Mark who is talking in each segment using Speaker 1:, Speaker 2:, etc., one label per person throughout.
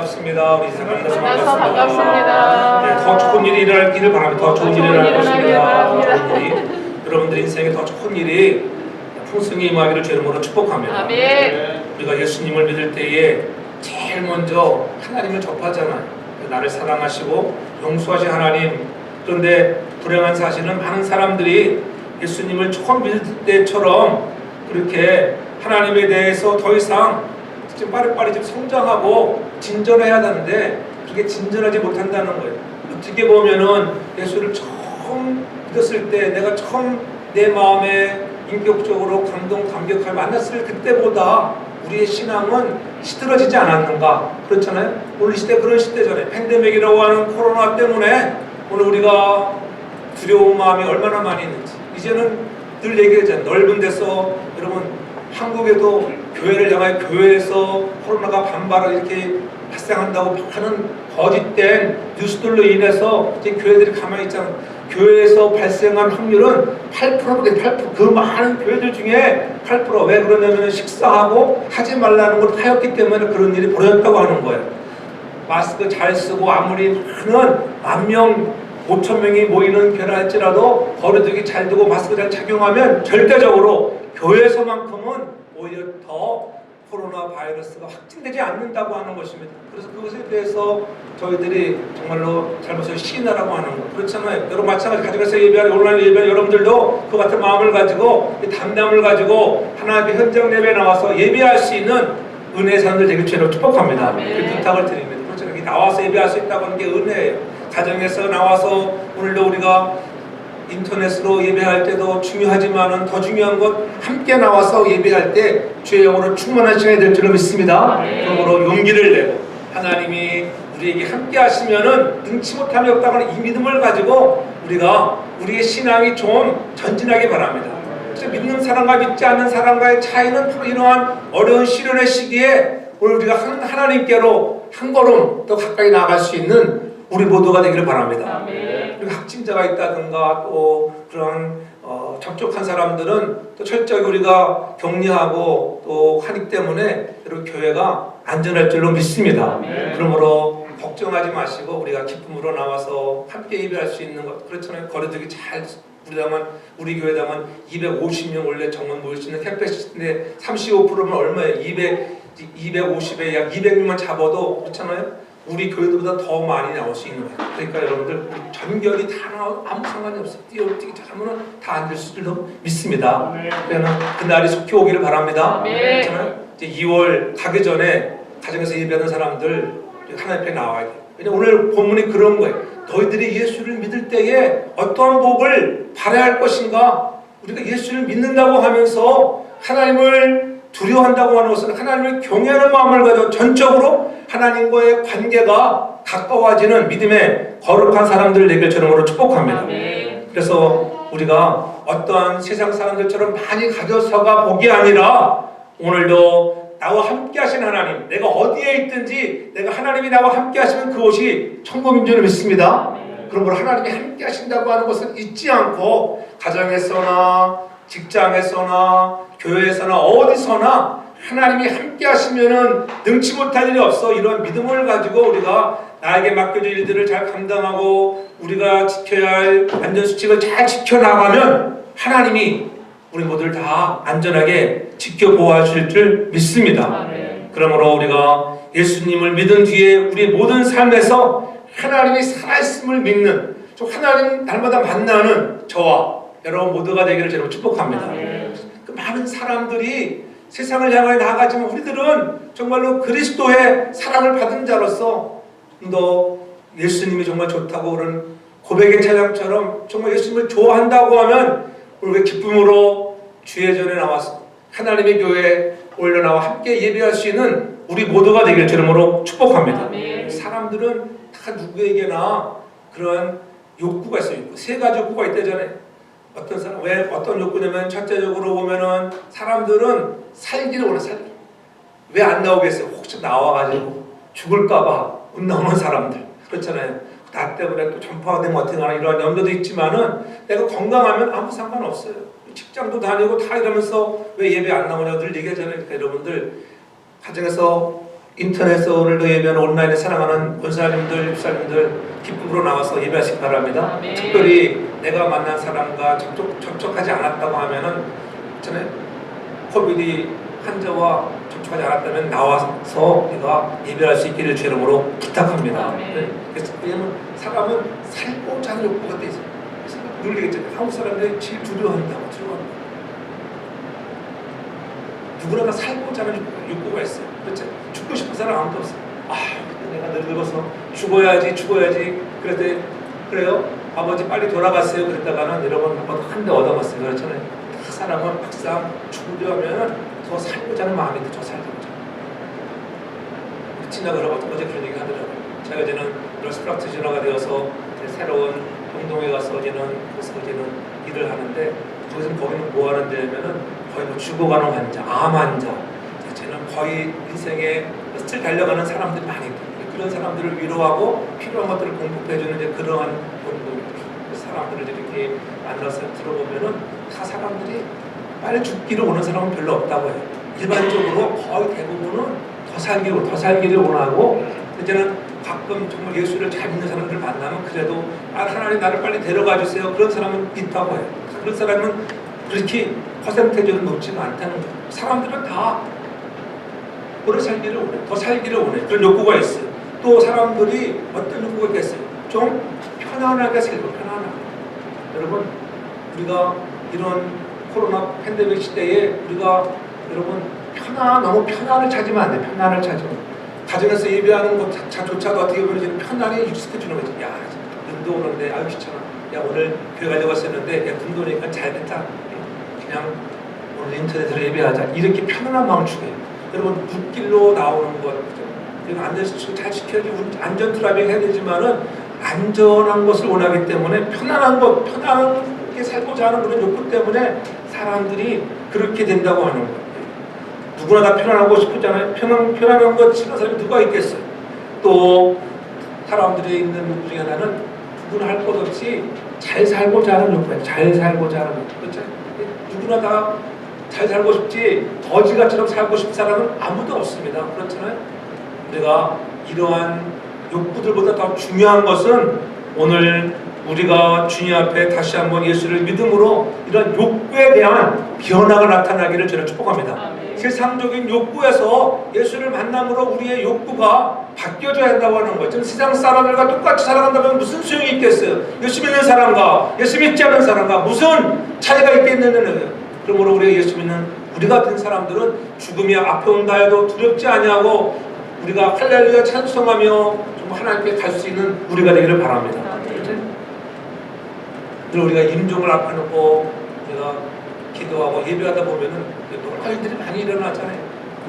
Speaker 1: 반갑습니다. 우리 인사 만나서
Speaker 2: 만나서
Speaker 1: 반갑습니다. 네, 더 좋은 일이 일어나기를 바랍니다. 더 좋은 일이 일어날 것입니다. 여러분들 인생에 더 좋은 일이 풍성히 임하기를 주 이름으로 축복합니다.
Speaker 2: 아멘.
Speaker 1: 우리가 예수님을 믿을 때에 제일 먼저 하나님을 접하잖아요. 나를 사랑하시고 용서하신 하나님. 그런데 불행한 사실은 많은 사람들이 예수님을 처음 믿을 때처럼 그렇게 하나님에 대해서 더 이상 좀 빠르빠르 좀 성장하고 진전해야 하는데 그게 진전하지 못한다는 거예요. 어떻게 보면은 예수를 처음 믿었을 때 내가 처음 내 마음에 인격적으로 감격하며 만났을 그때보다 우리의 신앙은 시들어지지 않았는가? 그렇잖아요. 오늘 시대 그런 시대잖아요. 팬데믹이라고 하는 코로나 때문에 오늘 우리가 두려운 마음이 얼마나 많이 있는지 이제는 늘 얘기하잖아요. 넓은 데서 여러분 한국에도 교회를 향하여 교회에서 코로나가 반발을 이렇게 발생한다고 하는 거짓된 뉴스들로 인해서 이제 교회들이 가만히 있잖아요. 교회에서 발생한 확률은 8%대 8%. 그 많은 교회들 중에 8%. 왜 그러냐면 식사하고 하지 말라는 걸 하였기 때문에 그런 일이 벌어졌다고 하는 거예요. 마스크 잘 쓰고 아무리 많은 10,000명, 5,000명이 모이는 교회라 할지라도 거리두기 잘 두고 마스크 잘 착용하면 절대적으로 교회에서만큼은 오히려 더 코로나 바이러스가 확진되지 않는다고 하는 것입니다. 그래서 그것에 대해서 저희들이 정말로 잘못해서 시인하라고 하는 것 그렇잖아요. 여러분 마찬가지 가정에서 예배할 온라인 예배 여러분들도 그 같은 마음을 가지고 담담을 가지고 하나님의 현장 예배에 나와서 예배할 수 있는 은혜의 사람들 되길 주로 축복합니다. 그 부탁을 드립니다. 그렇죠. 여기 나와서 예배할 수 있다고 하는 게 은혜예요. 가정에서 나와서 오늘도 우리가 인터넷으로 예배할 때도 중요하지만은 더 중요한 것 함께 나와서 예배할 때 주의 영으로 충만한 시간이 될 줄로 믿습니다. 그러므로 용기를 내고 하나님이 우리에게 함께 하시면은 능치 못함이 없다고는 이 믿음을 가지고 우리가 우리의 신앙이 좀 전진하기 바랍니다. 믿는 사람과 믿지 않는 사람과의 차이는 바로 이러한 어려운 시련의 시기에 오늘 우리가 하나님께로 한 걸음 더 가까이 나아갈 수 있는 우리 모두가 되기를 바랍니다. 그리고 확진자가 있다든가 또 그런 접촉한 사람들은 또 철저히 우리가 격리하고 또 하기 때문에 여러분 교회가 안전할 줄로 믿습니다. 그러므로 걱정하지 마시고 우리가 기쁨으로 나와서 함께 예배할 수 있는 것 그렇잖아요. 거리두기 잘 우리 교회당은 250명 원래 정말 모일 수 있는 캠퍼스인데 35%면 얼마예요? 250에 약 200명만 잡아도 그렇잖아요. 우리 교회들보다 더 많이 나올 수 있는 거예요. 그러니까 여러분들 전결이 다 나와도 아무 상관이 없어요. 뛰어뛰기 잘하면 다 안 될 줄로 믿습니다. 그러면 그날이 속히 오기를 바랍니다. 그렇잖아요. 이제 2월 가기 전에 가정에서 예배하는 사람들 하나님 앞에 나와야 돼요. 왜냐면 오늘 본문이 그런 거예요. 너희들이 예수를 믿을 때에 어떠한 복을 바라야 할 것인가? 우리가 예수를 믿는다고 하면서 하나님을 두려워한다고 하는 것은 하나님을 경외하는 마음을 가지고 전적으로 하나님과의 관계가 가까워지는 믿음의 거룩한 사람들을 내게 저름으로 축복합니다. 그래서 우리가 어떠한 세상 사람들처럼 많이 가져서가 복이 아니라 오늘도 나와 함께 하신 하나님, 내가 어디에 있든지 내가 하나님이 나와 함께 하시면 그곳이 천국인 줄 믿습니다. 그러므로 하나님이 함께 하신다고 하는 것은 잊지 않고 가정에서나 직장에서나 교회에서나 어디서나 하나님이 함께 하시면은 능치 못할 일이 없어. 이런 믿음을 가지고 우리가 나에게 맡겨진 일들을 잘 감당하고 우리가 지켜야 할 안전수칙을 잘 지켜나가면 하나님이 우리 모두를 다 안전하게 지켜보아 주실 줄 믿습니다. 그러므로 우리가 예수님을 믿은 뒤에 우리 모든 삶에서 하나님이 살아있음을 믿는 하나님 날마다 만나는 저와 여러분 모두가 되기를 저는 축복합니다. 그 많은 사람들이 세상을 향하여 나아가지만 우리들은 정말로 그리스도의 사랑을 받은 자로서 또 예수님이 정말 좋다고 그런 고백의 찬양처럼 정말 예수님을 좋아한다고 하면 우리가 기쁨으로 주의 전에 나와서 하나님의 교회에 올려나와 함께 예배할 수 있는 우리 모두가 되길 주름으로 축복합니다. 사람들은 다 누구에게나 그런 욕구가 있어요. 세 가지 욕구가 있다잖아요. 어떤 사람, 왜 어떤 욕구냐면 첫째적으로 보면은 사람들은 살기를 원해. 살기. 왜 안 나오겠어요? 혹시 나와가지고 죽을까봐 못 나오는 사람들 그렇잖아요. 나 때문에 또 전파가 되면 어떻게 하나 이런 염려도 있지만은 내가 건강하면 아무 상관없어요. 직장도 다니고 다 이러면서 왜 예배 안 나오냐고 늘 얘기하잖아요. 그러니까 여러분들 가정에서 인터넷에서 오늘도 예배하는 온라인에 사랑하는 권사님들, 집사님들 기쁨으로 나와서 예배하시기 바랍니다.
Speaker 2: 아멘.
Speaker 1: 특별히 내가 만난 사람과 접촉하지 않았다고 하면은 전에 코비드 환자와 접촉하지 않았다면 나와서 내가 예배할 수 있기를 주 이름으로 부탁합니다. 그래서 왜냐면 사람은 살고자 하는 욕구가 돼 있어요. 그래서 늘 얘기했잖아요. 한국 사람들이 제일 두려워한다고. 누구나 다 살고자 하는 욕구가 있어요. 그렇죠? 죽고 싶은 사람 아무도 없어요. 내가 늙어서 죽어야지. 그래요? 아버지 빨리 돌아갔어요. 그랬다가는 여러분 한 대 얻어맞어요. 그렇잖아요. 다 사람은 막상 죽으려 하면 더 살고자 하는 마음이 더 살고자. 지나가 어제 그런 얘기 하더라고요. 제가 이제는 러스프라트 진화가 되어서 새로운 동동에 가서 이제는 일을 하는데 거기는 뭐 하는 데면은 거의 뭐 죽어가는 환자, 암 환자, 저는 거의 인생에 끝을 달려가는 사람들이 많이 있거든요. 그런 사람들을 위로하고 필요한 것들을 공급해주는 이제 그러한 사람들을 이렇게 만나서 들어보면은 다 사람들이 빨리 죽기를 원하는 사람은 별로 없다고 해요. 일반적으로 거의 대부분은 더 살기를 원하고 이제는 가끔 정말 예수를 잘 믿는 사람들 만나면 그래도 하나님 나를 빨리 데려가 주세요. 그런 사람은 있다고 해요. 그런 사람은 그렇게 퍼센테이지는 높지는 않다는 거예요. 사람들은 다 오래 살기를 원해. 더 살기를 원해. 그런 욕구가 있어요. 또 사람들이 어떤 욕구가 있겠어요? 좀 편안하게 살고 편안하게. 여러분 우리가 이런 코로나 팬데믹 시대에 우리가 여러분 너무 편안을 찾으면 안 돼. 편안을 찾으면. 가정에서 예배하는 것조차도 어떻게 보면 이제 편안히 익숙해주는 거지. 야, 눈도 오는데 아유 귀찮아. 야 오늘 교회 가려고 했었는데 야 눈도 오니까 잘 됐다. 그냥 오늘 인터넷으로 예배하자. 이렇게 편안한 마음을 주게. 여러분 붓길로 나오는 것 그리고 안전수칙 잘 지켜야지. 안전 트라빙 해야 되지만은 안전한 것을 원하기 때문에 편안하게 살고자 하는 그런 욕구 때문에 사람들이 그렇게 된다고 하는 거예요. 누구나 다 편안하고 싶잖아요. 편안한 것 싫은 사람이 누가 있겠어요. 또 사람들이 있는 욕구 중에 하나는 누구나 할 것 없이 잘 살고자 하는 욕구예요. 잘 살고자 하는 욕구. 그렇죠? 누구나 다 잘 살고 싶지 거지같이처럼 살고 싶은 사람은 아무도 없습니다. 그렇잖아요. 우리가 이러한 욕구들보다 더 중요한 것은 오늘 우리가 주님 앞에 다시 한번 예수를 믿음으로 이런 욕구에 대한 변화가 나타나기를 저는 축복합니다. 세상적인 욕구에서 예수를 만남으로 우리의 욕구가 바뀌어져야 한다고 하는 거죠. 세상 사람들과 똑같이 살아간다면 무슨 소용이 있겠어요? 예수 믿는 사람과 예수 믿지 않는 사람과 무슨 차이가 있겠느냐는 거예요. 그러므로 우리가 예수 믿는 우리 같은 사람들은 죽음이 앞에 온다 해도 두렵지 아니하고 우리가 할렐루야 찬송하며 좀 하나님께 갈 수 있는 우리가 되기를 바랍니다. 그리고 우리가 임종을 앞에 놓고 우리가 기도하고 예배하다 보면은 놀라운 일들이 많이 일어나잖아요.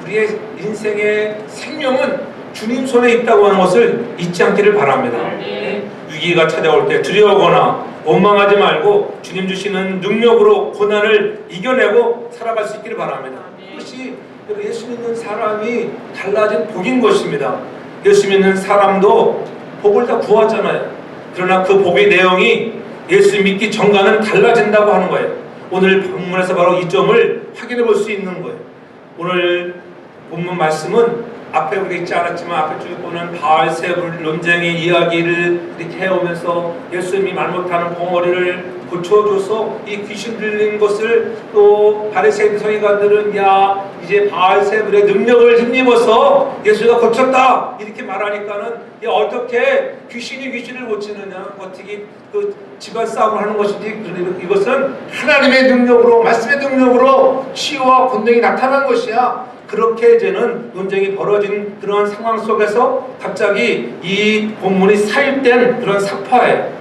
Speaker 1: 우리의 인생의 생명은 주님 손에 있다고 하는 것을 잊지 않기를 바랍니다. 위기가 찾아올 때 두려워하거나 원망하지 말고 주님 주시는 능력으로 고난을 이겨내고 살아갈 수 있기를 바랍니다. 그것이 예수 믿는 사람이 달라진 복인 것입니다. 예수 믿는 사람도 복을 다 구하잖아요. 그러나 그 복의 내용이 예수 믿기 전과는 달라진다고 하는 거예요. 오늘 본문에서 바로 이 점을 확인해 볼 수 있는 거예요. 오늘 본문 말씀은 앞에 우리가 있지 않았지만 앞에 쭉 보는 바알세불 논쟁의 이야기를 이렇게 해오면서 예수님이 말 못하는 벙어리를 고쳐줘서 이 귀신 들린 것을 또 바리새인 서기관들은 야 이제 바알세불의 능력을 힘입어서 예수가 고쳤다 이렇게 말하니까는 야 어떻게 귀신이 귀신을 고치느냐 어떻게 그 집안 싸움을 하는 것이지 이것은 하나님의 능력으로 말씀의 능력으로 치유와 권능이 나타난 것이야. 그렇게 이제는 논쟁이 벌어진 그런 상황 속에서 갑자기 이 본문이 사입된 그런 사파예요.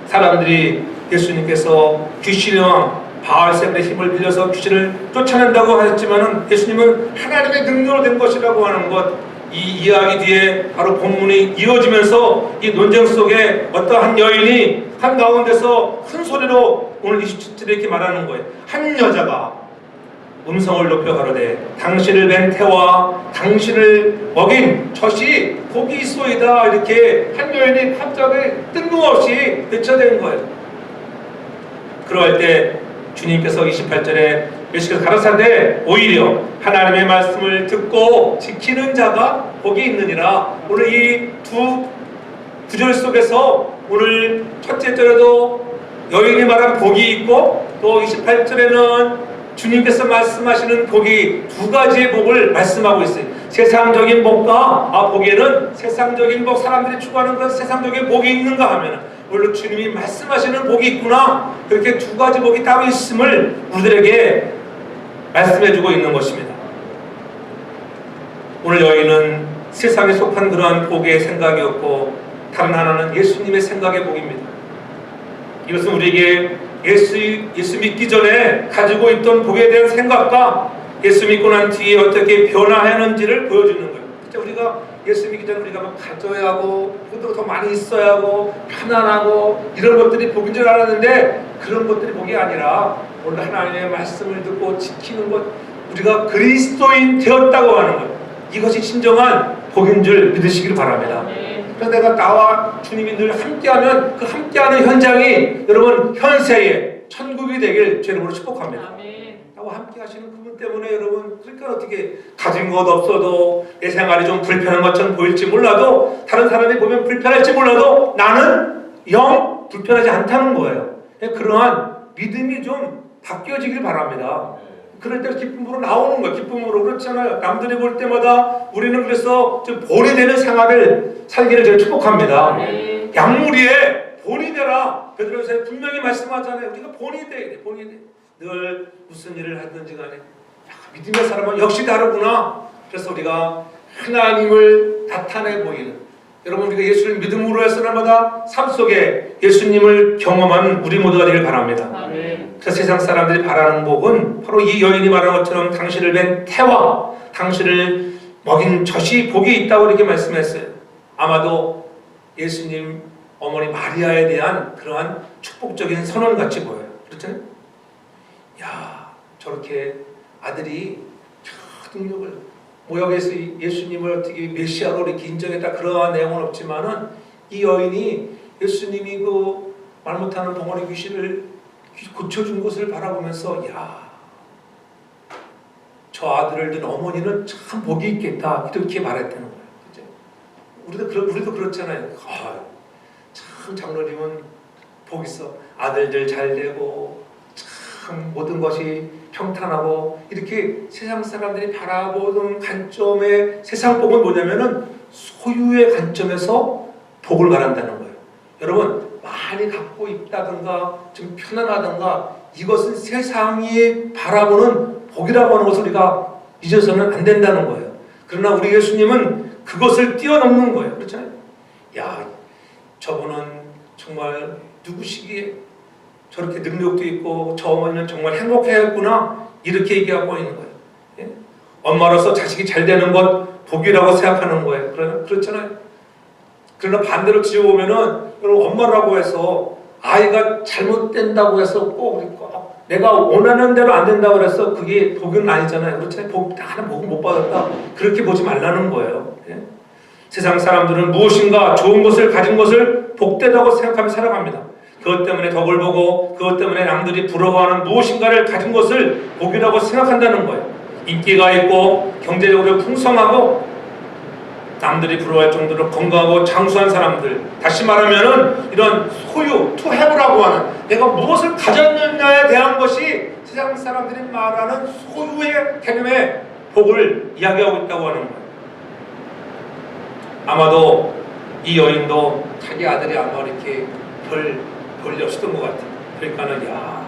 Speaker 1: 사람들이 예수님께서 귀신의 왕 바알세불의 힘을 빌려서 귀신을 쫓아낸다고 하셨지만은 예수님은 하나님의 능력으로 된 것이라고 하는 것, 이 이야기 뒤에 바로 본문이 이어지면서 이 논쟁 속에 어떠한 여인이 한가운데서 큰 소리로 오늘 27절에 이렇게 말하는 거예요. 한 여자가 음성을 높여 가로되 당신을 뵌 태와 당신을 먹인 젖이 복이 있소이다 이렇게 한 여인이 갑자기 뜬금없이 외쳐댄 거예요. 그럴 때 주님께서 28절에 몇시간 가라사대 오히려 하나님의 말씀을 듣고 지키는 자가 복이 있느니라. 오늘 이 두 구절 속에서 오늘 첫째 절에도 여인이 말한 복이 있고 또 28절에는 주님께서 말씀하시는 복이 두 가지의 복을 말씀하고 있어요. 세상적인 복과 복에는 세상적인 복, 사람들이 추구하는 그런 세상적인 복이 있는가 하면 물론 주님이 말씀하시는 복이 있구나, 그렇게 두 가지 복이 따로 있음을 우리들에게 말씀해주고 있는 것입니다. 오늘 여인은 세상에 속한 그러한 복의 생각이었고 다른 하나는 예수님의 생각의 복입니다. 이것은 우리에게 예수 믿기 전에 가지고 있던 복에 대한 생각과 예수 믿고 난 뒤에 어떻게 변화하는지를 보여주는 거예요. 진짜 우리가 예수 믿기 전에 우리가 막 가져야 하고 더 많이 있어야 하고 편안하고 이런 것들이 복인 줄 알았는데 그런 것들이 복이 아니라 오늘 하나님의 말씀을 듣고 지키는 것, 우리가 그리스도인 되었다고 하는 것, 이것이 진정한 복인 줄 믿으시길 바랍니다. 그래서 내가 나와 주님이 늘 함께하면 그 함께하는 현장이 여러분 현세에 천국이 되길 제 이름으로 축복합니다. 나와 함께 하시는 그분 때문에 여러분, 그러니까 어떻게 가진 것 없어도 내 생활이 좀 불편한 것처럼 보일지 몰라도, 다른 사람이 보면 불편할지 몰라도 나는 영 불편하지 않다는 거예요. 그러한 믿음이 좀 바뀌어지길 바랍니다. 그럴 때 기쁨으로 나오는 거예요. 기쁨으로. 그렇잖아요. 남들이 볼 때마다 우리는 그래서 좀 본이 되는 생활을 살기를 제가 축복합니다. 양무리에 본이 되라. 베드로전서에 분명히 말씀하잖아요. 우리가 본이 돼야 돼. 본이 돼. 늘 무슨 일을 하든지 간에 믿음의 사람은 역시 다르구나. 그래서 우리가 하나님을 나타내 보이는, 여러분 우리가 예수를 믿음으로 해서 날마다 삶 속에 예수님을 경험하는 우리 모두가 되길 바랍니다. 그래서 세상 사람들이 바라는 복은 바로 이 여인이 말한 것처럼 당신을 뵌 태와 당신을 먹인 젖이 복이 있다고 이렇게 말씀했어요. 아마도 예수님 어머니 마리아에 대한 그러한 축복적인 선언같이 보여요. 그렇잖아요. 야, 저렇게 아들이 능력을 모역에서 예수님을 어떻게 메시아로 이렇게 인정했다, 그러한 내용은 없지만은 이 여인이 예수님이 그 말 못하는 벙어리 귀신을 고쳐준 것을 바라보면서 야, 저 아들을 둔 어머니는 참 복이 있겠다, 이렇게 말했다는 거예요. 우리도 그렇잖아요. 참 장로님은 복 있어. 아들들 잘 되고 참 모든 것이 평탄하고, 이렇게 세상 사람들이 바라보는 관점의 세상 복은 뭐냐면은 소유의 관점에서 복을 말한다는 거예요. 여러분, 많이 갖고 있다든가 좀 편안하든가 이것은 세상이 바라보는 복이라고 하는 것을 우리가 잊어서는 안 된다는 거예요. 그러나 우리 예수님은 그것을 뛰어넘는 거예요. 그렇잖아요. 야, 저분은 정말 누구시기에 저렇게 능력도 있고 저 어머니는 정말 행복해했구나, 이렇게 얘기하고 있는 거예요. 예? 엄마로서 자식이 잘 되는 것 복이라고 생각하는 거예요. 그렇잖아요. 그러나 반대로 지어보면은 여러분, 엄마라고 해서 아이가 잘못된다고 해서 꼭 내가 원하는 대로 안 된다고 해서 그게 복은 아니잖아요. 그렇잖아요. 나는 복은 못 받았다, 그렇게 보지 말라는 거예요. 예? 세상 사람들은 무엇인가 좋은 것을 가진 것을 복되다고 생각하며 살아갑니다. 그것 때문에 덕을 보고 그것 때문에 남들이 부러워하는 무엇인가를 가진 것을 복이라고 생각한다는 거예요. 인기가 있고 경제적으로 풍성하고 남들이 부러워할 정도로 건강하고 장수한 사람들, 다시 말하면은 이런 소유, to have라고 하는, 내가 무엇을 가졌느냐에 대한 것이 세상 사람들이 말하는 소유의 개념의 복을 이야기하고 있다고 하는 거예요. 아마도 이 여인도 자기 아들이 아마 이렇게 별일 없었던 것 같아요. 그러니까는 야,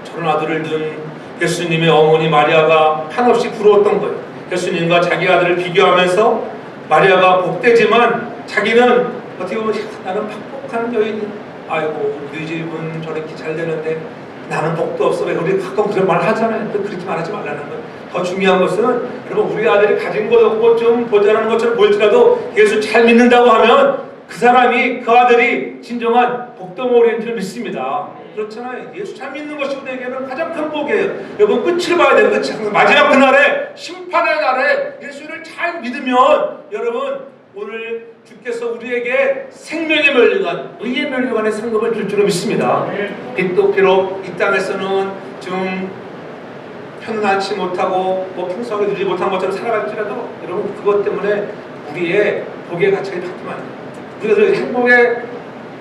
Speaker 1: 저런 아들을 둔 예수님의 어머니 마리아가 한없이 부러웠던 거예요. 예수님과 자기 아들을 비교하면서 마리아가 복되지만 자기는 어떻게 보면 나는 팍복한 여인, 아이고 우리 집은 저렇게 잘 되는데 나는 복도 없어. 우리 가끔 그런 말 하잖아요. 그렇게 말하지 말라는 거예요. 더 중요한 것은 여러분, 우리 아들이 가진 것 없고 좀 보자라는 것처럼 보일지라도 예수 잘 믿는다고 하면 그 사람이, 그 아들이 진정한 복덩어리인 줄 믿습니다. 그렇잖아요. 예수 잘 믿는 것이 우리에게는 가장 큰 복이에요. 여러분, 끝을 봐야 돼요. 끝. 마지막 그날에, 심판의 날에 예수를 잘 믿으면 여러분, 오늘 주께서 우리에게 생명의 멸류관, 의의 멸류관의 상급을 줄 줄로 믿습니다. 비록 이 땅에서는 좀 편안치 못하고 뭐 풍성하게 누리지 못한 것처럼 살아갈지라도 여러분 그것 때문에 우리의 복의 가치가 바뀌면 안 돼요. 우리가 행복의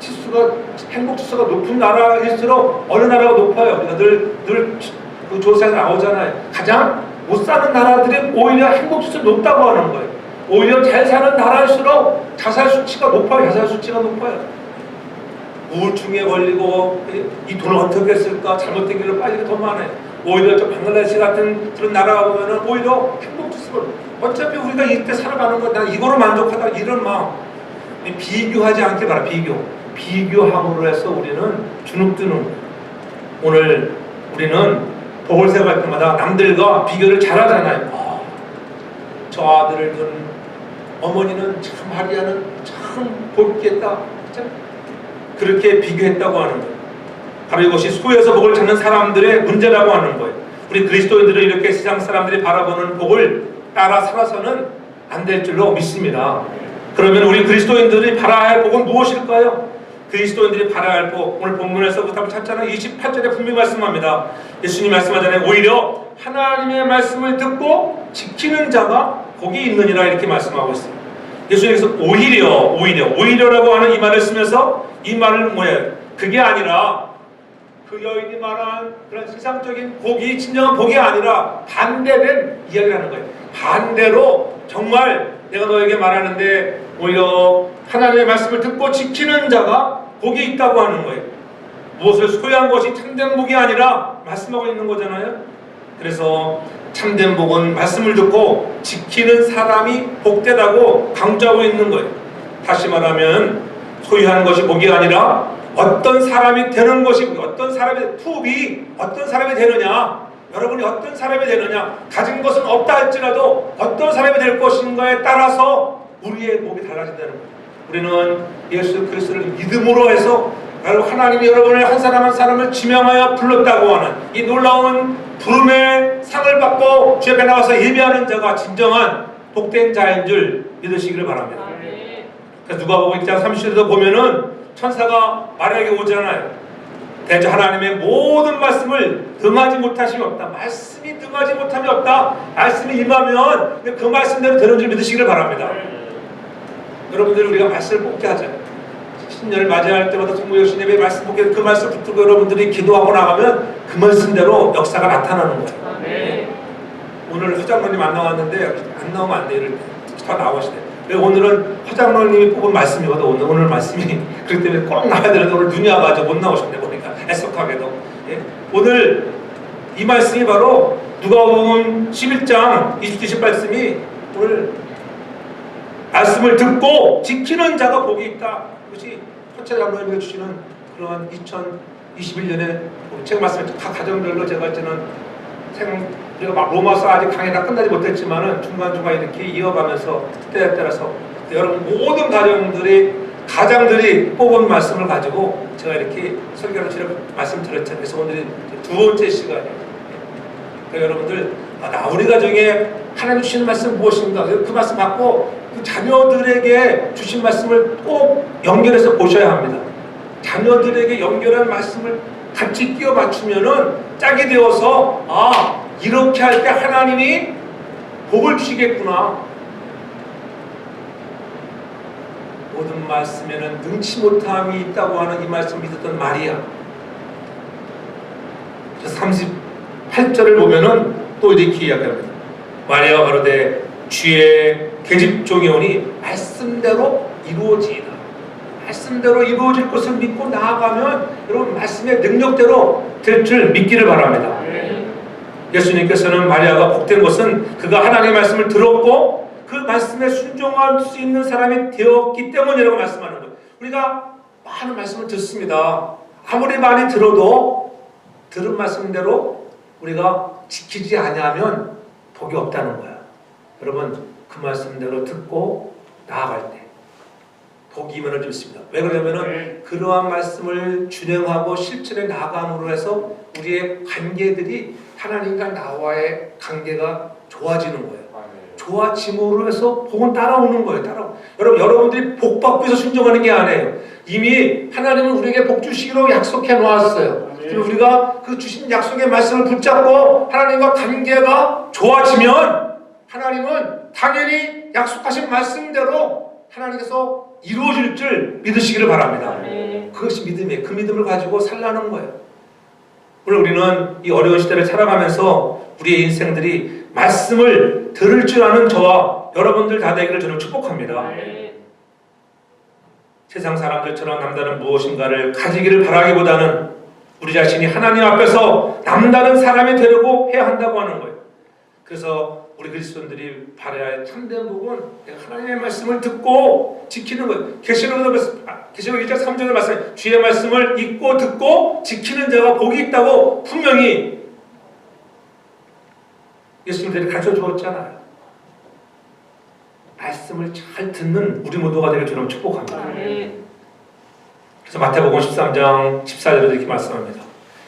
Speaker 1: 지수가 행복 지수가 높은 나라일수록 어느 나라가 높아요. 우리가 늘 그 조사에 나오잖아요. 가장 못 사는 나라들이 오히려 행복 지수가 높다고 하는 거예요. 오히려 잘 사는 나라일수록 자살 수치가 높아요. 자살 수치가 높아요. 우울증에 걸리고 이 돈을 어떻게 쓸까 잘못된 길로 빠지게 더 많아요. 오히려 저 방글라데시 같은 그런 나라가 보면은 오히려 행복 지수가 어차피 우리가 이때 살아가는 거 난 이거로 만족하다 이런 마음. 비교하지 않게 바라. 비교함으로 해서 우리는 주눅드는 오늘 우리는 복을 세워갈 때마다 남들과 비교를 잘하잖아요. 저 아들을 둔 어머니는 참 마리아는 참 복있겠다. 그렇게 비교했다고 하는 거예요. 바로 이것이 소유에서 복을 찾는 사람들의 문제라고 하는 거예요. 우리 그리스도인들은 이렇게 세상 사람들이 바라보는 복을 따라 살아서는 안 될 줄로 믿습니다. 그러면 우리 그리스도인들이 바라야 할 복은 무엇일까요? 그리스도인들이 바라야 할 복, 오늘 본문에서 답을 찾잖아요. 28절에 분명히 말씀합니다. 예수님 말씀하잖아요. 오히려 하나님의 말씀을 듣고 지키는 자가 복이 있느니라 이렇게 말씀하고 있어요. 예수님께서 오히려라고 하는 이 말을 쓰면서 이 말은 뭐예요? 그게 아니라 그 여인이 말한 그런 세상적인 복이 진정한 복이 아니라 반대된 이야기를 하는 거예요. 반대로 정말 내가 너에게 말하는데 오히려 하나님의 말씀을 듣고 지키는 자가 복이 있다고 하는 거예요. 무엇을 소유한 것이 참된 복이 아니라 말씀하고 있는 거잖아요. 그래서 참된 복은 말씀을 듣고 지키는 사람이 복되다고 강조하고 있는 거예요. 다시 말하면 소유한 것이 복이 아니라 어떤 사람이 되는 것이 어떤 사람이 투비 어떤 사람이 되느냐 여러분이 어떤 사람이 되느냐 가진 것은 없다 할지라도 어떤 사람이 될 것인가에 따라서 우리의 복이 달라진다는 거예요. 우리는 예수 그리스도를 믿음으로 해서 하나님이 여러분을 한 사람 한 사람을 지명하여 불렀다고 하는 이 놀라운 부름의 상을 받고 주 앞에 나와서 예배하는 자가 진정한 복된 자인 줄 믿으시기를 바랍니다. 그래서 누가복음 1장 30절에도 보면은 천사가 마리아에게 오잖아요. 대저 하나님의 모든 말씀을 등하지 못하심이 없다. 말씀이 등하지 못함이 없다. 말씀이 임하면 그 말씀대로 되는 줄 믿으시기를 바랍니다. 여러분들 우리가 말씀을 뽑게 하잖아요. 신년을 맞이할 때마다 성부여신님의 말씀 뽑게 그 말씀 붙들고 여러분들이 기도하고 나가면 그 말씀대로 역사가 나타나는 거예요. 네. 오늘 허장로님 안 나왔는데 안 나오면 안 돼요. 다 나오시네. 오늘은 허장로님이 뽑은 말씀이거든. 오늘 말씀이 그렇기 때문에 꼭 나와야 되는데 오늘 눈이 와가지고 못 나오셨네 보니까 애석하게도. 예? 오늘 이 말씀이 바로 누가복음 11장 20절 말씀이 오늘 말씀을 듣고 지키는 자가 복이 있다. 그것이 허철 장로님이 주시는 그러한 2021년에 책 말씀을 각 가정별로 제가 이제는 우리가 막 로마서 아직 강의가 끝나지 못했지만은 중간중간 이렇게 이어가면서 때에 따라서 여러분 모든 가장들이 뽑은 말씀을 가지고 제가 이렇게 설교를 말씀드렸잖아요. 그래서 오늘이 두 번째 시간이에요. 그러니까 여러분들 우리 가정에 하나님 주시는 말씀 무엇인가 그 말씀 받고 그 자녀들에게 주신 말씀을 꼭 연결해서 보셔야 합니다. 자녀들에게 연결한 말씀을 같이 끼워 맞추면은 짝이 되어서 이렇게 할 때 하나님이 복을 주시겠구나. 모든 말씀에는 능치 못함이 있다고 하는 이 말씀을 믿었던 마리아. 그래서 38절을 보면은 또 이렇게 이야기합니다. 마리아가 가로되 주의 계집종이 오니 말씀대로 이루어지이다. 말씀대로 이루어질 것을 믿고 나아가면 여러분 말씀의 능력대로 될 줄 믿기를 바랍니다. 예수님께서는 마리아가 복된 것은 그가 하나님의 말씀을 들었고 그 말씀에 순종할 수 있는 사람이 되었기 때문이라고 말씀하는 거예요. 우리가 많은 말씀을 듣습니다. 아무리 많이 들어도 들은 말씀대로 우리가 지키지 아니하면 복이 없다는 거야. 여러분 그 말씀대로 듣고 나아갈 때 복이 임하는 줄 믿습니다. 왜 그러냐면은 그러한 말씀을 준행하고 실천해 나감으로 해서 우리의 관계들이 하나님과 나와의 관계가 좋아지는 거예요. 좋아짐으로 해서 복은 따라오는 거예요. 여러분들이 복 받기 위해서 순종하는 게 아니에요. 이미 하나님은 우리에게 복 주시기로 약속해 놓았어요. 그리고 우리가 그 주신 약속의 말씀을 붙잡고 하나님과 관계가 좋아지면 하나님은 당연히 약속하신 말씀대로 하나님께서 이루어질 줄 믿으시기를 바랍니다. 그것이 믿음이에요. 그 믿음을 가지고 살라는 거예요. 오늘 우리는 이 어려운 시대를 살아가면서 우리의 인생들이 말씀을 들을 줄 아는 저와 여러분들 다 되기를 저는 축복합니다. 세상 사람들처럼 남다른 무엇인가를 가지기를 바라기보다는 우리 자신이 하나님 앞에서 남다른 사람이 되려고 해야 한다고 하는 거예요. 그래서 우리 그리스도인들이 바라야 할 참된 복은 하나님의 말씀을 듣고 지키는 거예요. 계시록 1장 3절의 말씀, 주의 말씀을 읽고 듣고 지키는 자가 복이 있다고 분명히 예수님들이 가르쳐 주었잖아요. 말씀을 잘 듣는 우리 모두가 되길 주님 축복합니다. 그래서 마태복음 13장 14절에도 이렇게 말씀합니다.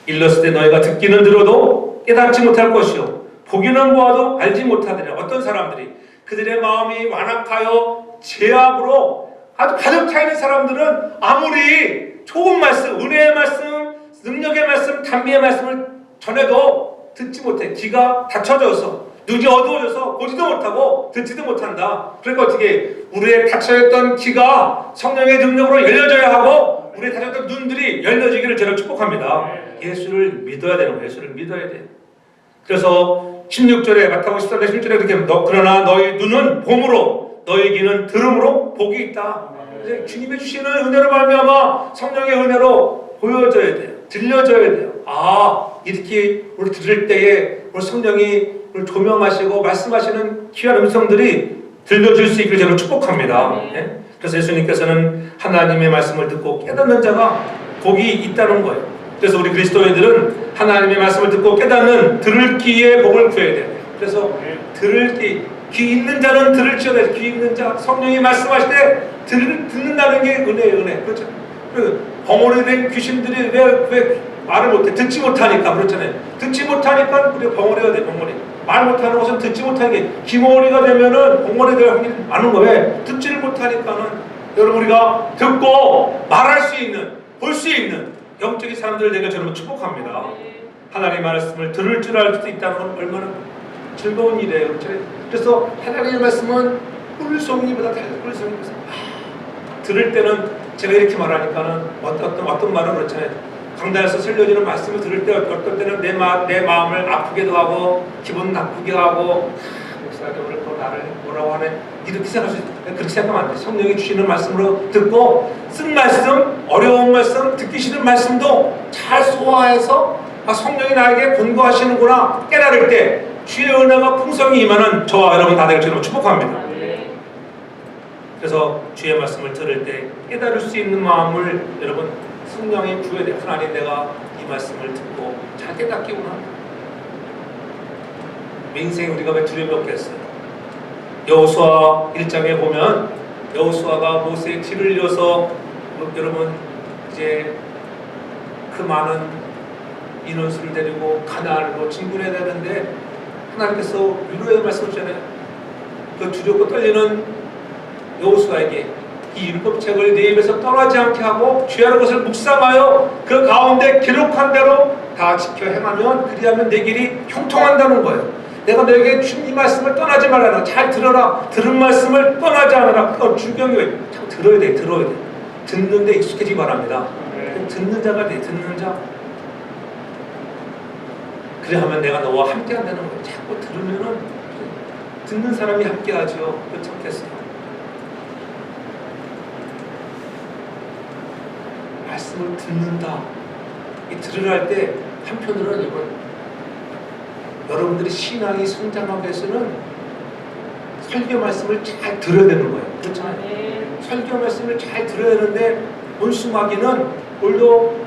Speaker 1: 일렀을 때 너희가 듣기는 들어도 깨닫지 못할 것이요 보기는 보아도 알지 못하리라. 어떤 사람들이 그들의 마음이 완악하여 죄악으로 아주 가득 차 있는 사람들은 아무리 좋은 말씀, 은혜의 말씀, 능력의 말씀, 단비의 말씀을 전해도 듣지 못해. 귀가 닫혀져서 눈이 어두워져서 보지도 못하고 듣지도 못한다. 그러니까 어떻게 우리의 닫혀있던 귀가 성령의 능력으로 열려져야 하고 우리의 닫혀있던 눈들이 열려지기를 저는 축복합니다. 예수를 믿어야 되는 거예요. 예수를 믿어야 돼요. 그래서 16절에 마태복음 13장 16절에 그렇게 그러나 너희 눈은 봄으로 너희 귀는 들음으로 복이 있다. 주님의 주시는 은혜로 말미암아 성령의 은혜로 보여져야 돼요. 들려져야 돼요. 이렇게 우리 들을 때에 우리 성령이 우리 조명하시고 말씀하시는 귀한 음성들이 들려줄 수 있기를 저는 축복합니다. 예? 그래서 예수님께서는 하나님의 말씀을 듣고 깨닫는 자가 복이 있다는 거예요. 그래서 우리 그리스도인들은 하나님의 말씀을 듣고 깨닫는 들을 귀의 복을 구해야 돼요. 그래서 들을 귀 있는 자는 들을지어다. 귀 있는 자 성령이 말씀하실 때 듣는다는 게 은혜예요. 은혜. 그렇죠. 벙어리 된 귀신들이 왜 말을 못해? 듣지 못하니까. 그렇잖아요. 듣지 못하니까 우리 벙어리가 돼. 벙어리. 말 못하는 것은 듣지 못하는 게 기머리가 되면은 벙어리 될 확률이 많은 거예요. 왜? 듣지를 못하니까는 여러분 우리가 듣고 말할 수 있는, 볼 수 있는 영적인 사람들 되게 저는 축복합니다. 하나님의 말씀을 들을 줄 알 수 있다는 건 얼마나 즐거운 일이에요. 그래서 하나님의 말씀은 꿀송이보다 달라요. 꿀송이보다. 들을 때는 제가 이렇게 말하니까는 어떤 말은 그렇잖아요. 강단에서 설려지는 말씀을 들을 때 어떤 때는 내 마음을 아프게도 하고 기분 나쁘게 하고 목사님 오늘 또 나를 뭐라고 하네 이렇게 생각할 수 있어요. 그렇게 생각하면 안 돼요. 성령이 주시는 말씀으로 듣고 쓴 말씀, 어려운 말씀, 듣기 싫은 말씀도 잘 소화해서 성령이 나에게 권고하시는구나 깨달을 때 주의 은혜가 풍성히 임하는 저와 여러분 다 되길 주님 축복합니다. 그래서 주의 말씀을 들을 때 깨달을 수 있는 마음을 여러분 성령이 주어야 돼요. 하나님 내가 이 말씀을 듣고 잘 깨닫기구나. 인생에 우리가 왜 두려움이 없겠어요? 여호수아 1장에 보면 여호수아가 모세의 뒤를 이어서 여러분 이제 그 많은 인원수를 데리고 가나안으로 진군해야 되는데 하나님께서 위로의 말씀을 주잖아요. 그 두렵고 떨리는 여호수아에게 이 율법책을 네 입에서 떠나지 않게 하고 주야는 것을 묵상하여 그 가운데 기록한 대로 다 지켜 행하면 그리하면 내 길이 형통한다는 거예요. 내가 너에게 준 이 말씀을 떠나지 말라라. 잘 들어라. 들은 말씀을 떠나지 않아라. 그건 주경이 자꾸 들어야 돼. 들어야 돼. 듣는데 익숙해지기 바랍니다. 듣는 자가 돼. 듣는 자. 그래 하면 내가 너와 함께 한다는 거예요. 자꾸 들으면은 듣는 사람이 함께 하죠. 그렇지 않겠어요? 말씀을 듣는다. 이 들으라 할 때 한편으로는 이건 여러분들이 신앙이 성장하기 위해서는 설교 말씀을 잘 들어야 되는 거예요. 그렇잖아요. 설교 말씀을 잘 들어야 되는데 원수마귀는 오늘도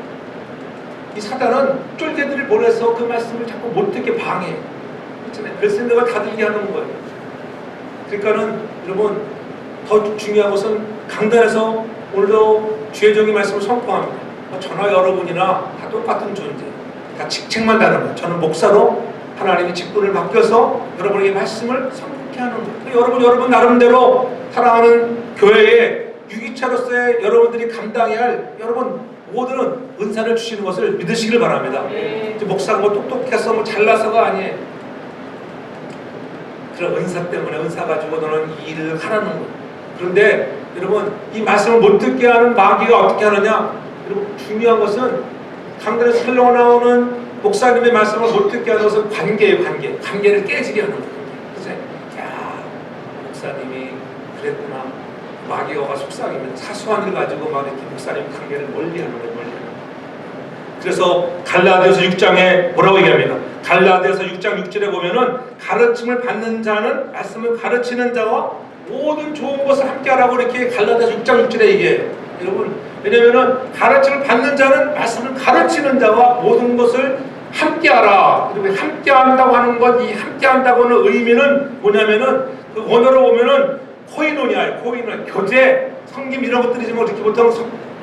Speaker 1: 이 사단은 쫄개들을 보내서 그 말씀을 자꾸 못 듣게 방해해. 그렇잖아요. 그래서 내가 다 들게 하는 거예요. 그러니까는 여러분 더 중요한 것은 강단에서 오늘도 주의 종이 말씀을 선포합니다. 저나 여러분이나 다 똑같은 존재. 다 직책만 다른 거예요. 저는 목사로 하나님의 직분을 맡겨서 여러분에게 말씀을 선포케 하는 거예요. 여러분 나름대로 사랑하는 교회의 유기차로서의 여러분들이 감당해야 할 여러분 모든 은사를 주시는 것을 믿으시길 바랍니다. 목사가 뭐 똑똑해서 뭐 잘나서가 아니에요. 그런 은사 때문에 은사 가지고 너는 이 일을 하라는 거예요. 그런데 여러분 이 말씀을 못 듣게 하는 마귀가 어떻게 하느냐? 여러분 중요한 것은 강단에서 흘러나오는 목사님의 말씀을 못 듣게 하는 것은 관계예요. 관계를 깨지게 하는 거예요. 그래서 야 목사님이 그랬구나. 마귀가 와서 속삭이면 사소한 일 가지고 막 이렇게 목사님 관계를 멀리하는 거예요. 그래서 갈라디아서 6장에 뭐라고 얘기합니까? 갈라디아서 6장 6절에 보면은 가르침을 받는 자는 말씀을 가르치는 자와 모든 좋은 것을 함께하라고 이렇게 갈라디아서 6장 6절에 얘기해요. 여러분 왜냐면은 가르침을 받는 자는 말씀을 가르치는 자와 모든 것을 함께하라. 그리고 함께한다고 하는 것, 이 함께한다고 하는 의미는 뭐냐면은 그 원어로 보면은 코이노니아, 교제, 성김 이런 것들이지 뭐 이렇게 보통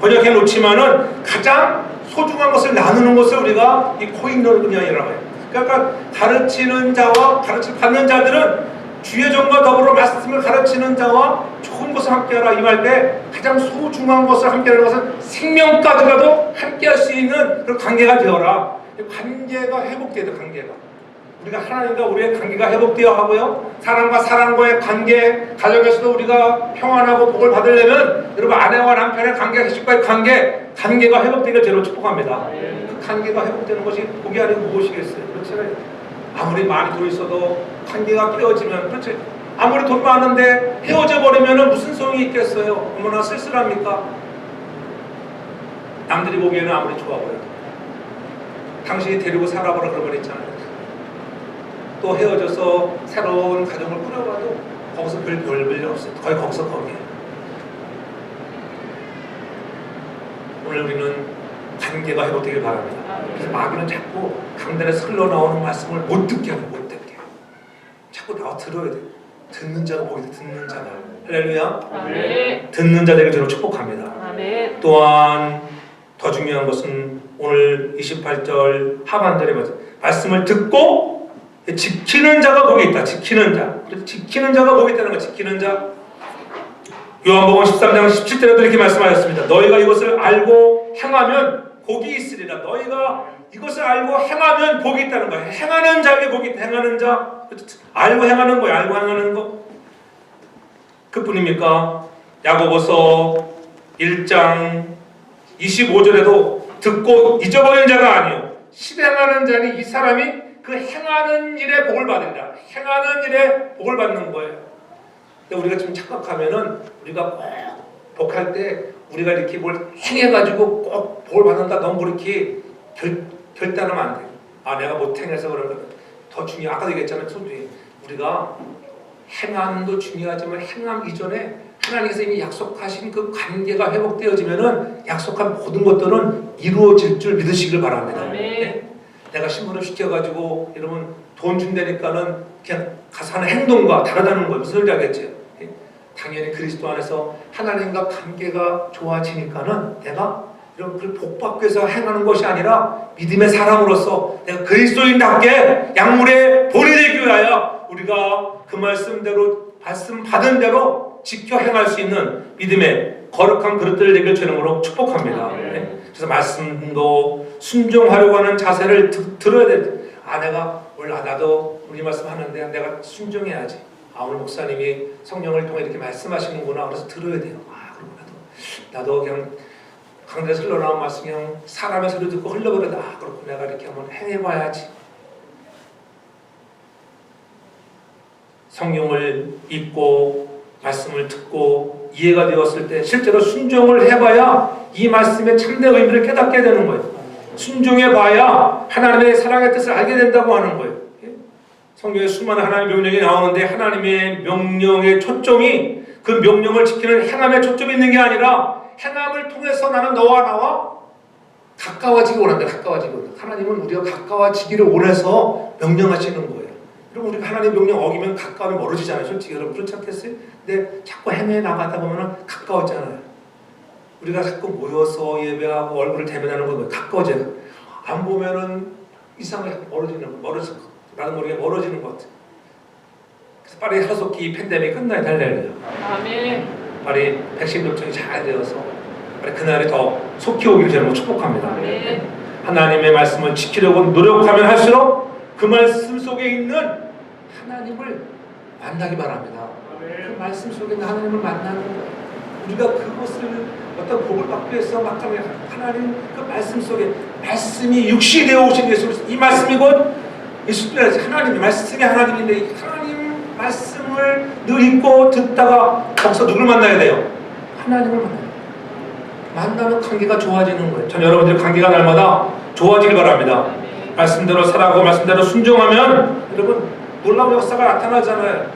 Speaker 1: 번역해 놓지만은 가장 소중한 것을 나누는 것을 우리가 이 코이노니아라고 해요. 그러니까 가르치는 자와 가르침 받는 자들은 주의 종과 더불어 말씀을 가르치는 자와 좋은 것을 함께하라 이 말 때 가장 소중한 것을 함께하는 것은 생명까지라도 함께할 수 있는 그런 관계가 되어라. 관계가 회복돼야 돼. 관계가 우리가 하나님과 우리의 관계가 회복되어 하고요. 사람과 사람과의 관계, 가정에서도 우리가 평안하고 복을 받으려면 여러분 아내와 남편의 관계, 자식과의 관계가 회복되기를 제로 축복합니다. 그 관계가 회복되는 것이 복이 아니고 무엇이겠어요? 그렇잖아요. 아무리 많이 돈 있어도 관계가 깨어지면 그렇지. 아무리 돈 많은데 헤어져 버리면 무슨 소용이 있겠어요? 얼마나 쓸쓸합니까? 남들이 보기에는 아무리 좋아 보여도 당신이 데리고 살아보라 그런 말 있잖아요. 또 헤어져서 새로운 가정을 꾸려봐도 거기서 별 일 없어요. 거의 거기서 거기에요. 오늘 우리는 관계가 회복되길 바랍니다. 그래서 마귀는 자꾸 강단에서 흘러나오는 말씀을 못 듣게 하고 못 듣게 자꾸 나와 들어야 돼. 듣는 자가 복이 돼. 듣는 자가. 할렐루야. 아멘. 듣는 자들에게 저를 축복합니다. 아멘. 또한 더 중요한 것은 오늘 28절 하반절에 말씀을 듣고 지키는 자가 복이 있다. 지키는 자. 지키는 자가 복이 있다는 거. 지키는 자. 요한복음 13장 17절에도 이렇게 말씀하셨습니다. 너희가 이것을 알고 행하면 복이 있으리라. 너희가 이것을 알고 행하면 복이 있다는 거예요. 행하는 자에게 복이 있다. 행하는 자. 알고 행하는 거예요. 알고 행하는 거. 그뿐입니까? 야고보서 1장 25절에도 듣고 잊어버린 자가 아니요 실행하는 자니 이 사람이 그 행하는 일에 복을 받으리라. 행하는 일에 복을 받는 거예요. 근데 우리가 지금 착각하면은 우리가 꼭 복할 때 우리가 이렇게 뭘 행해가지고 꼭 복을 받는다. 너무 그렇게 결단하면 안 돼요. 아 내가 못 행해서 그런 거. 더 중요. 아까도 얘기했잖아요. 우리가 행함도 중요하지만 행함 이전에 하나님께서 이미 약속하신 그 관계가 회복되어지면은 약속한 모든 것들은 이루어질 줄 믿으시길 바랍니다. 네? 내가 신부름 시켜가지고 여러분 돈 준다니까는 그냥 가서 하는 행동과 다르다는 거예요. 무슨 소리인지 알겠죠? 당연히 그리스도 안에서 하나님과 관계가 좋아지니까는 내가 이런 그 복받기 위해서 행하는 것이 아니라 믿음의 사람으로서 내가 그리스도인답게 약물에 본이 되기 위하여 우리가 그 말씀대로 말씀 받은 대로 지켜 행할 수 있는 믿음의 거룩한 그릇들을 되길 주님으로 축복합니다. 네. 그래서 말씀도 순종하려고 하는 자세를 들어야 돼. 아 내가 몰라 나도 우리 말씀 하는데 내가 순종해야지. 아 오늘 목사님이 성령을 통해 이렇게 말씀하시는구나. 그래서 들어야 돼요. 아 그럼 나도 그냥 강단에서 흘러나온 말씀 그냥 사람의 소리 듣고 흘러버려도 아 그렇고 내가 이렇게 한번 행해봐야지. 성경을 읽고 말씀을 듣고 이해가 되었을 때 실제로 순종을 해봐야 이 말씀의 참된 의미를 깨닫게 되는 거예요. 순종해봐야 하나님의 사랑의 뜻을 알게 된다고 하는 거예요. 성경에 수많은 하나님의 명령이 나오는데 하나님의 명령의 초점이 그 명령을 지키는 행함에 초점이 있는 게 아니라 행함을 통해서 나는 너와 나와 가까워지기 원한다. 가까워지기 원한다. 하나님은 우리가 가까워지기를 원해서 명령하시는 거예요. 그럼 우리가 하나님의 명령 어기면 가까우면 멀어지잖아요. 솔직히 여러분 그렇지 않겠어요? 근데 자꾸 헤매 나가다 보면 가까워지잖아요. 우리가 자꾸 모여서 예배하고 얼굴을 대면하는 건 가까워져요. 안 보면은 이상하게 멀어지는 거, 나는 모르게 멀어지는 것 같아요. 그래서 빨리 하속기 팬데믹 끝나야 될 날이에요. 아멘. 빨리 백신 접종이 잘 되어서 그날이 더 속히 오기를 저는 축복합니다. 하나님의 말씀을 지키려고 노력하면 할수록 그 말씀 속에 있는 하나님을 만나기 바랍니다. 그 말씀 속에 있는 하나님을 만나는 거예요. 우리가 그것을 어떤 복을 받기 위해서 막하면 하나님 그 말씀 속에 말씀이 육신이 되어 오신 예수 그리스도, 이 말씀이 곧 예수님이라지 하나님의 말씀이 하나님인데 하나님 말씀을 늘 읽고 듣다가 거기서 누굴 만나야 돼요? 하나님을 만나야 돼요. 만나면 관계가 좋아지는 거예요. 전 여러분들의 관계가 날마다 좋아지길 바랍니다. 말씀대로 살아가고 말씀대로 순종하면 여러분 놀라운 역사가 나타나잖아요.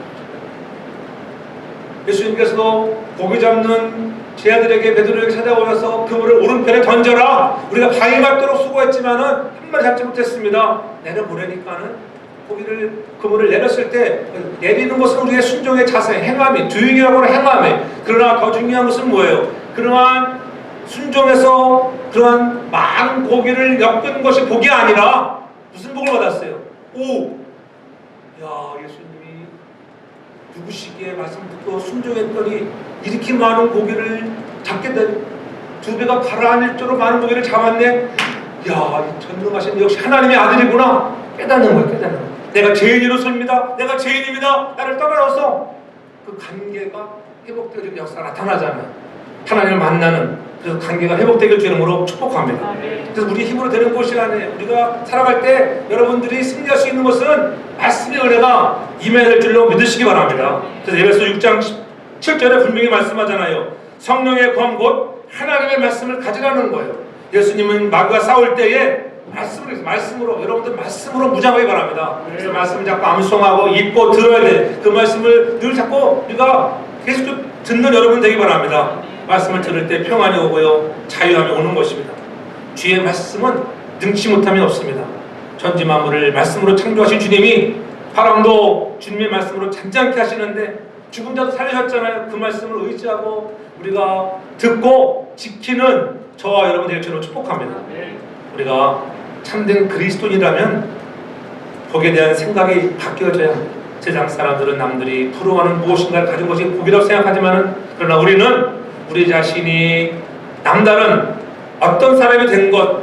Speaker 1: 예수님께서도 고기 잡는 제 아들에게 베드로에게 찾아오셔서 그물을 오른편에 던져라. 우리가 바위 맞도록 수고했지만은 한 마리 잡지 못했습니다. 내려보내니까는 그물을 내렸을 때 내리는 것은 우리의 순종의 자세, 행함이 두익이라고 하는 행함이. 그러나 더 중요한 것은 뭐예요? 그러한 순종에서 그러한 많은 고기를 엮은 것이 복이 아니라 무슨 복을 받았어요? 예수님이 누구시기에 말씀 듣고 순종했더니 이렇게 많은 고기를 잡게 되니 2배가 가라앉을 정도로 많은 고기를 잡았네. 이 전능하신 역시 하나님의 아들이구나. 깨닫는 거예요. 깨닫는 거예요. 내가 죄인으로서입니다. 내가 죄인입니다. 나를 떠나서 그 관계가 회복되어지는 역사가 나타나잖아요. 하나님을 만나는, 그래서 관계가 회복되길 주님으로 축복합니다. 그래서 우리 힘으로 되는 것이 아니에요. 우리가 살아갈 때 여러분들이 승리할 수 있는 것은 말씀의 은혜가 임해야 될 줄로 믿으시기 바랍니다. 그래서 에베소 6장 7절에 분명히 말씀하잖아요. 성령의 검 곧 하나님의 말씀을 가지라는 거예요. 예수님은 마귀가 싸울 때에 말씀으로 여러분들 말씀으로 무장하기 바랍니다. 그래서 말씀을 자꾸 암송하고 읽고 들어야 돼. 그 말씀을 늘 자꾸 우리가 계속 듣는 여러분 되기 바랍니다. 말씀을 들을 때 평안이 오고요, 자유함이 오는 것입니다. 주의 말씀은 능치 못함이 없습니다. 천지 만물을 말씀으로 창조하신 주님이 바람도 주님의 말씀으로 잔잔케 하시는데 죽은 자도 살리셨잖아요. 그 말씀을 의지하고 우리가 듣고 지키는 저와 여러분들의 저를 축복합니다. 우리가 참된 그리스도인이라면 복에 대한 생각이 바뀌어져야 세상 사람들은 남들이 부러워하는 무엇인가를 가진 것이 복이라고 생각하지만 그러나 우리는 우리 자신이 남다른 어떤 사람이 된 것,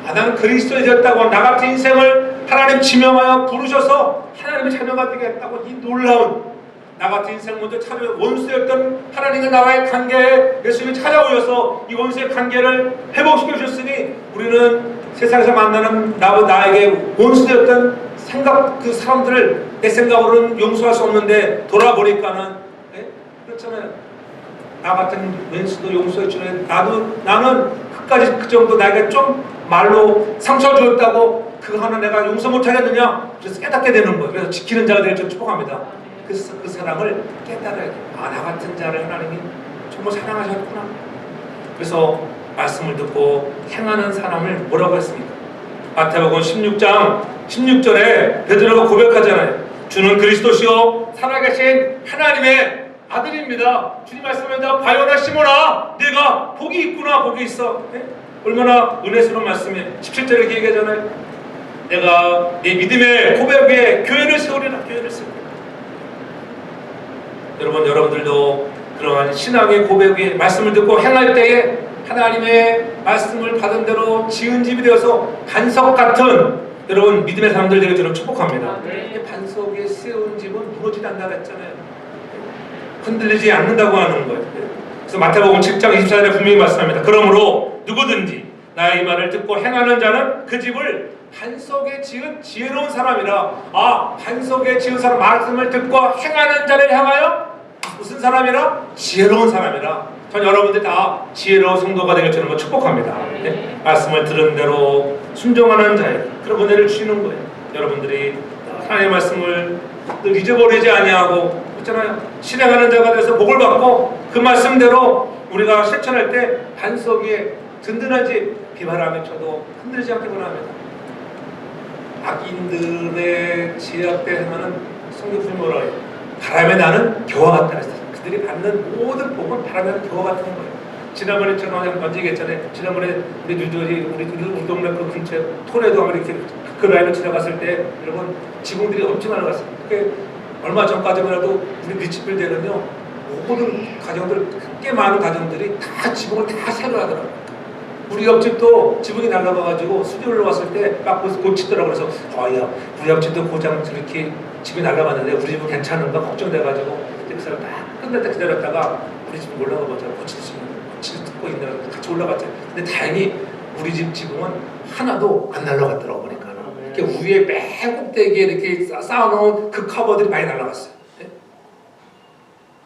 Speaker 1: 나는 그리스도인이 되었다고 나 같은 인생을 하나님 지명하여 부르셔서 하나님의 자녀가 되게 했다고 이 놀라운 나 같은 인생 먼저 찾아온 원수였던 하나님과 나와의 관계에 예수님이 찾아오셔서 이 원수의 관계를 회복시켜 주셨으니 우리는 세상에서 만나는 나에게 원수되었던 생각, 그 사람들을 내 생각으로는 용서할 수 없는데 돌아보니까는 그렇잖아요. 나 같은 왼수도 용서해 주네. 나는 끝까지 그 정도 나에게 좀 말로 상처 주었다고 그거 하나 내가 용서 못하겠느냐. 그래서 깨닫게 되는 거예요. 그래서 지키는 자가 되길 좀 축복합니다. 그래서 그 사랑을 깨달아야 돼요. 나 같은 자를 하나님이 정말 사랑하셨구나. 그래서 말씀을 듣고 행하는 사람을 뭐라고 했습니까? 마태복음 16장 16절에 베드로가 고백하잖아요. 주는 그리스도시요 살아계신 하나님의 아들입니다. 주님 말씀합니다. 바요나 시몬아, 네가 복이 있구나. 복이 있어. 네? 얼마나 은혜스러운 말씀이에요. 17절에 이렇게 얘기하잖아요. 내가 네 믿음의 고백 위에 교회를 세우리라. 교회를 세우리라. 여러분들도 그러한 신앙의 고백 위에 말씀을 듣고 행할 때에 하나님의 말씀을 받은 대로 지은 집이 되어서 반석 같은 여러분 믿음의 사람들 되게 저는 축복합니다. 반석 위에 세운 집은 무너지지 않는다고 했잖아요. 흔들리지 않는다고 하는 거예요. 그래서 마태복음 7장 24절에 분명히 말씀합니다. 그러므로 누구든지 나의 말을 듣고 행하는 자는 그 집을 반석에 지은 지혜로운 사람이라. 반석에 지은 사람 말씀을 듣고 행하는 자를 향하여 무슨 사람이라? 지혜로운 사람이라. 전 여러분들 다 지혜로운 성도가 되길 저는 축복합니다. 네? 말씀을 들은 대로 순종하는 자에게 그런 은혜를 주시는 거예요. 여러분들이 하나님의 말씀을 늘 잊어버리지 아니하고 있잖아요. 실행하는 자가 돼서 복을 받고 그 말씀대로 우리가 실천할 때 반석 위에 든든한 집, 비바람이 쳐도 흔들리지 않게 원합니다. 악인들의 제약대 하면은 성경이 뭐라 해요? 바람에 나는 겨와 같다 했어요. 그들이 받는 모든 복은 바람에 나는 겨와 같은 거예요. 지난번에 제가 언제 얘기했잖아요. 지난번에 우리 동네 그 근처에 토레도 이렇게 그 라인을 지나갔을 때 여러분 지붕들이 엄청 날아갔어요. 얼마 전까지만 해도 우리 리치빌드에는요 모든 가정들 꽤 많은 가정들이 다 지붕을 다 새로 하더라고요. 우리 옆집도 지붕이 날아가가지고 수리 올라왔을 때 막 고치더라고요. 그래서 야 우리 옆집도 고장 저렇게 집이 날아갔는데 우리 집은 괜찮은가 걱정돼가지고 그 사람 딱 끝날 때 기다렸다가 우리 집 올라가 보자. 고칠 듣고 있느라 같이 올라갔죠. 근데 다행히 우리 집 지붕은 하나도 안 날아갔더라고 보니까. 이렇게 위에 맨 꼭대기에 이렇게 쌓아놓은 그 커버들이 많이 날아갔어요. 네?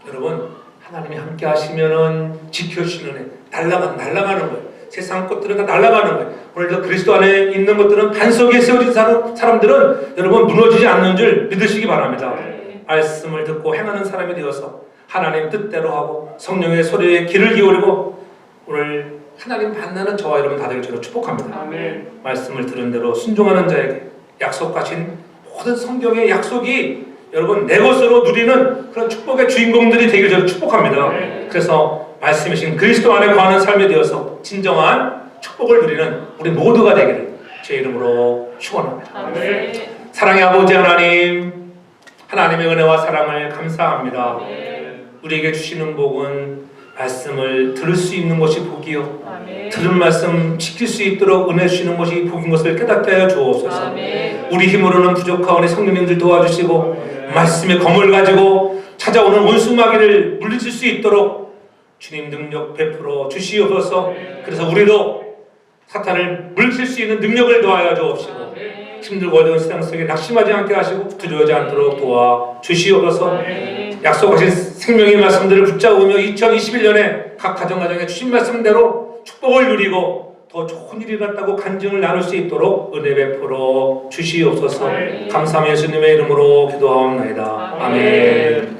Speaker 1: 여러분 하나님이 함께 하시면은 지켜주시는 애 날아가는 거예요. 세상 것들은 다 날아가는 거예요. 오늘도 그리스도 안에 있는 것들은 반석에 세워진 사람들은 여러분 무너지지 않는 줄 믿으시기 바랍니다. 말씀을 듣고 행하는 사람이 되어서 하나님 뜻대로 하고 성령의 소리에 귀를 기울이고 오늘 하나님 만나는 저와 여러분 다들 저를 축복합니다.
Speaker 2: 아멘.
Speaker 1: 말씀을 들은 대로 순종하는 자에게 약속하신 모든 성경의 약속이 여러분 내 것으로 누리는 그런 축복의 주인공들이 되길 저를 축복합니다. 그래서 말씀이신 그리스도 안에 거하는 삶이 되어서 진정한 축복을 누리는 우리 모두가 되기를 제 이름으로 축원합니다.
Speaker 2: 아멘.
Speaker 1: 사랑의 아버지 하나님, 하나님의 은혜와 사랑을 감사합니다. 우리에게 주시는 복은 말씀을 들을 수 있는 것이 복이요 들은 말씀 지킬 수 있도록 은혜 주시는 것이 복인 것을 깨닫게 하여 주옵소서. 우리 힘으로는 부족하오니 성령님들 도와주시고 말씀의 검을 가지고 찾아오는 원수마귀를 물리칠 수 있도록 주님 능력 베풀어 주시옵소서. 그래서 우리도 사탄을 물리칠 수 있는 능력을 더하여 주옵시고 힘들고 어려운 세상 속에 낙심하지 않게 하시고 두려워하지 않도록 도와주시옵소서. 약속하신 생명의 말씀들을 붙잡으며 2021년에 각 가정가정에 주신 말씀대로 축복을 누리고 더 좋은 일이 났다고 간증을 나눌 수 있도록 은혜 베풀어 주시옵소서. 감사하며 예수님의 이름으로 기도하옵나이다. 아멘.